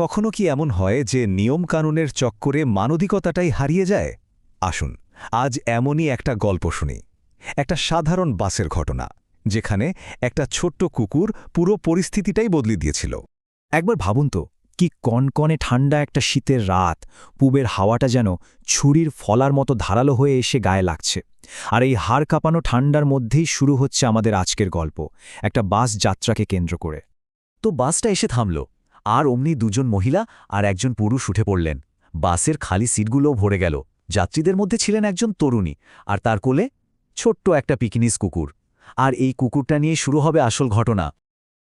কখনো কি এমন হয় যে নিয়মকানুনের চক্করে মানবিকতাটাই হারিয়ে যায়? আসুন আজ এমনই একটা গল্প শুনি। একটা সাধারণ বাসের ঘটনা, যেখানে একটা ছোট্ট কুকুর পুরো পরিস্থিতিটাই বদলে দিয়েছিল। একবার ভাবুন তো, কি কনকনে ঠান্ডা একটা শীতের রাত, পূবের হাওয়াটা যেন ছুরির ফলার মতো ধারালো হয়ে এসে গায়ে লাগছে। আর এই হাড় কাঁপানো ঠান্ডার মধ্যেই শুরু হচ্ছে আমাদের আজকের গল্প, একটা বাস যাত্রাকে কেন্দ্র করে। তো বাসটা এসে থামল, আর অমনি দুজন মহিলা আর একজন পুরুষ উঠে পড়লেন। বাসের খালি সিটগুলোও ভরে গেল। যাত্রীদের মধ্যে ছিলেন একজন তরুণী, আর তার কোলে ছোট্ট একটা পিকনিস কুকুর। আর এই কুকুরটা নিয়ে শুরু হবে আসল ঘটনা।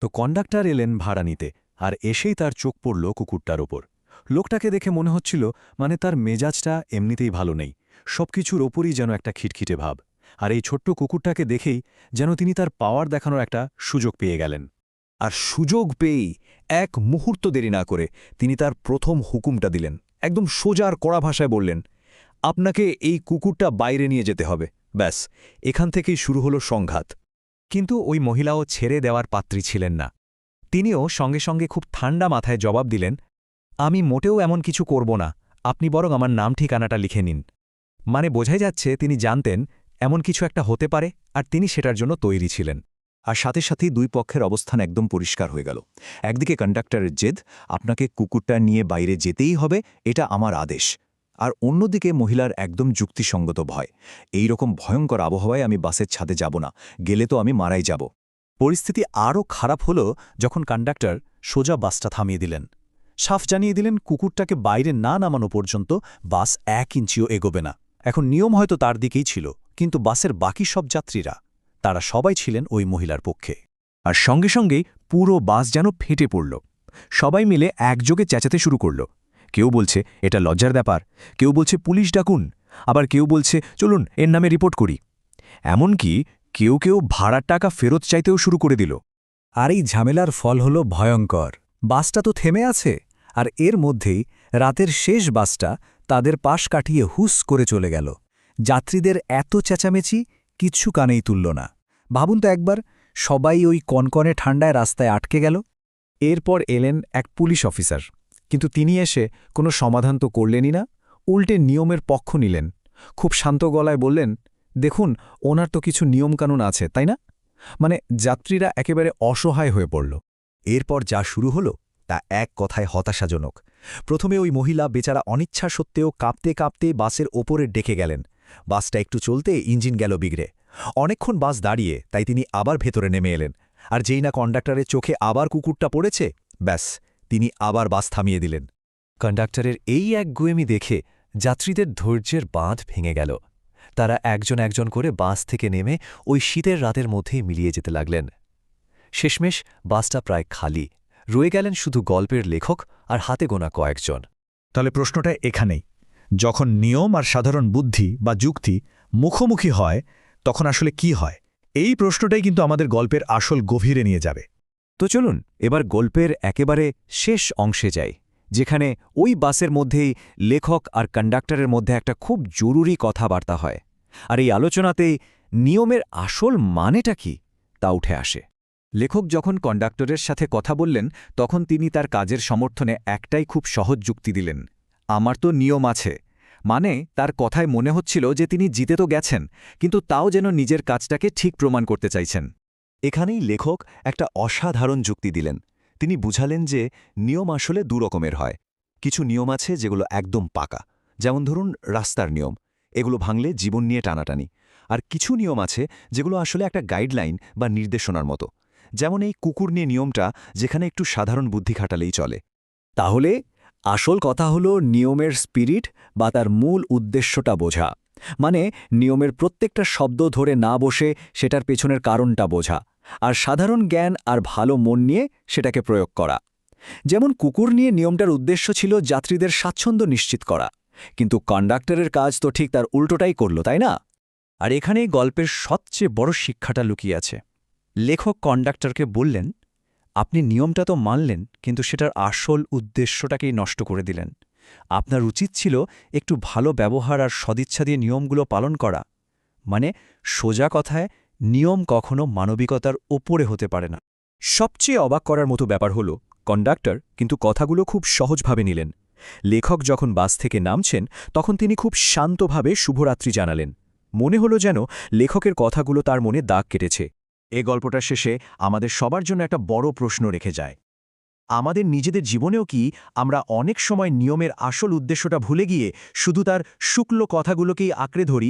তো কন্ডাক্টর এলেন ভাড়া নিতে, আর এসেই তার চোখ পড়ল কুকুরটার ওপর। লোকটাকে দেখে মনে হচ্ছিল তার মেজাজটা এমনিতেই ভালো নেই, সবকিছুর ওপরই যেন একটা খিটখিটে ভাব। আর এই ছোট্ট কুকুরটাকে দেখেই যেন তিনি তার পাওয়ার দেখানোর একটা সুযোগ পেয়ে গেলেন। আর সুযোগ পেয়েই এক মুহূর্ত দেরি না করে তিনি তার প্রথম হুকুমটা দিলেন। একদম সোজা আর কড়া ভাষায় বললেন, আপনাকে এই কুকুরটা বাইরে নিয়ে যেতে হবে। ব্যাস, এখান থেকেই শুরু হলো সংঘাত। কিন্তু ওই মহিলাও ছেড়ে দেওয়ার পাত্রী ছিলেন না। তিনিও সঙ্গে সঙ্গে খুব ঠান্ডা মাথায় জবাব দিলেন, আমি মোটেও এমন কিছু করব না, আপনি বরং আমার নাম ঠিকানাটা লিখে নিন। মানে বোঝাই যাচ্ছে তিনি জানতেন এমন কিছু একটা হতে পারে, আর তিনি সেটার জন্য তৈরি ছিলেন। আর সাথে সাথেই দুই পক্ষের অবস্থান একদম পরিষ্কার হয়ে গেল। একদিকে কন্ডাক্টরের জেদ, আপনাকে কুকুরটা নিয়ে বাইরে যেতেই হবে, এটা আমার আদেশ। আর অন্যদিকে মহিলার একদম যুক্তিসঙ্গত ভয়, এই রকম ভয়ঙ্কর আবহাওয়ায় আমি বাসের ছাদে যাব না, গেলে তো আমি মারাই যাব। পরিস্থিতি আরও খারাপ হল যখন কন্ডাক্টর সোজা বাসটা থামিয়ে দিলেন। সাফ জানিয়ে দিলেন কুকুরটাকে বাইরে না নামানো পর্যন্ত বাস 1 ইঞ্চিও এগোবে না। এখন নিয়ম হয়তো তার দিকেই ছিল, কিন্তু বাসের বাকি সব যাত্রীরা, তারা সবাই ছিলেন ওই মহিলার পক্ষে। আর সঙ্গে সঙ্গেই পুরো বাস যেন ফেটে পড়ল। সবাই মিলে একযোগে চেঁচাতে শুরু করল। কেউ বলছে এটা লজ্জার ব্যাপার, কেউ বলছে পুলিশ ডাকুন, আবার কেউ বলছে চলুন এর নামে রিপোর্ট করি। এমনকি কেউ কেউ ভাড়ার টাকা ফেরত চাইতেও শুরু করে দিল। আর এই ঝামেলার ফল হল ভয়ঙ্কর। বাসটা তো থেমে আছে, আর এর মধ্যেই রাতের শেষ বাসটা তাদের পাশ কাটিয়ে হুস করে চলে গেল। যাত্রীদের এত চেঁচামেচি কিচ্ছু কানেই তুলল না। ভাবুন তো একবার, সবাই ওই কনকনে ঠান্ডায় রাস্তায় আটকে গেল। এরপর এলেন এক পুলিশ অফিসার, কিন্তু তিনি এসে কোনো সমাধান তো করলেনই না, উল্টে নিয়মের পক্ষ নিলেন। খুব শান্ত গলায় বললেন, দেখুন ওনার তো কিছু নিয়মকানুন আছে, তাই না? মানে যাত্রীরা একেবারে অসহায় হয়ে পড়ল। এরপর যা শুরু হলো তা এক কথায় হতাশাজনক। প্রথমে ওই মহিলা বেচারা অনিচ্ছা সত্ত্বেও কাঁপতে কাঁপতে বাসের ওপরে ডেকে গেলেন। বাসটা একটু চলতে ইঞ্জিন গেল বিগড়ে। অনেকক্ষণ বাস দাঁড়িয়ে, তাই তিনি আবার ভেতরে নেমে এলেন। আর যেই না কন্ডাক্টরের চোখে আবার কুকুরটা পড়েছে, ব্যাস, তিনি আবার বাস থামিয়ে দিলেন। কন্ডাক্টরের এই একগুঁয়েমি দেখে যাত্রীদের ধৈর্যের বাঁধ ভেঙে গেল। তারা একজন একজন করে বাস থেকে নেমে ওই শীতের রাতের মধ্যেই মিলিয়ে যেতে লাগলেন। শেষমেশ বাসটা প্রায় খালি, রয়ে গেলেন শুধু গল্পের লেখক আর হাতে গোনা কয়েকজন। তাহলে প্রশ্নটা এখানেই, যখন নিয়ম আর সাধারণ বুদ্ধি বা যুক্তি মুখোমুখি হয়, তখন আসলে কি হয়? এই প্রশ্নটাই কিন্তু আমাদের গল্পের আসল গভীরে নিয়ে যাবে। তো চলুন এবার গল্পের একেবারে শেষ অংশে যাই, যেখানে ওই বাসের মধ্যেই লেখক আর কন্ডাক্টরের মধ্যে একটা খুব জরুরি কথাবার্তা হয়। আর এই আলোচনাতেই নিয়মের আসল মানেটা কি তা উঠে আসে। লেখক যখন কন্ডাক্টরের সাথে কথা বললেন, তখন তিনি তার কাজের সমর্থনে একটাই খুব সহজ যুক্তি দিলেন, আমার তো নিয়ম আছে। মানে তার কথায় মনে হচ্ছিল যে তিনি জিতে তো গেছেন, কিন্তু তাও যেন নিজের কাজটাকে ঠিক প্রমাণ করতে চাইছেন। এখানেই লেখক একটা অসাধারণ যুক্তি দিলেন। তিনি বুঝালেন যে নিয়ম আসলে দুরকমের হয়। কিছু নিয়ম আছে যেগুলো একদম পাকা, যেমন ধরুন রাস্তার নিয়ম, এগুলো ভাঙলে জীবন নিয়ে টানাটানি। আর কিছু নিয়ম আছে যেগুলো আসলে একটা গাইডলাইন বা নির্দেশনার মতো, যেমন এই কুকুর নিয়ে নিয়মটা, যেখানে একটু সাধারণ বুদ্ধি খাটালেই চলে। তাহলে আসল কথা হলো নিয়মের স্পিরিট বা তার মূল উদ্দেশ্যটা বোঝা। মানে নিয়মের প্রত্যেকটা শব্দ ধরে না বসে সেটার পেছনের কারণটা বোঝা, আর সাধারণ জ্ঞান আর ভালো মন নিয়ে সেটাকে প্রয়োগ করা। যেমন কুকুর নিয়ে নিয়মটার উদ্দেশ্য ছিল যাত্রীদের স্বাচ্ছন্দ্য নিশ্চিত করা, কিন্তু কন্ডাক্টরের কাজ তো ঠিক তার উল্টোটাই করল, তাই না? আর এখানেই গল্পের সবচেয়ে বড় শিক্ষাটা লুকিয়ে আছে। লেখক কন্ডাক্টরকে বললেন, আপনি নিয়মটা তো মানলেন, কিন্তু সেটার আসল উদ্দেশ্যটাকেই নষ্ট করে দিলেন। আপনার উচিত ছিল একটু ভালো ব্যবহার আর সদিচ্ছা দিয়ে নিয়মগুলো পালন করা। মানে সোজা কথায়, নিয়ম কখনো মানবিকতার ওপরে হতে পারে না। সবচেয়ে অবাক করার মতো ব্যাপার হল, কন্ডাক্টর কিন্তু কথাগুলো খুব সহজভাবে নিলেন। লেখক যখন বাস থেকে নামছেন তখন তিনি খুব শান্তভাবে শুভরাত্রি জানালেন। মনে হলো যেন লেখকের কথাগুলো তার মনে দাগ কেটেছে। এ গল্পটার শেষে আমাদের সবার জন্য একটা বড় প্রশ্ন রেখে যায়। আমাদের নিজেদের জীবনেও কি আমরা অনেক সময় নিয়মের আসল উদ্দেশ্যটা ভুলে গিয়ে শুধু তার শুক্ল কথাগুলোকেই আঁকড়ে ধরি?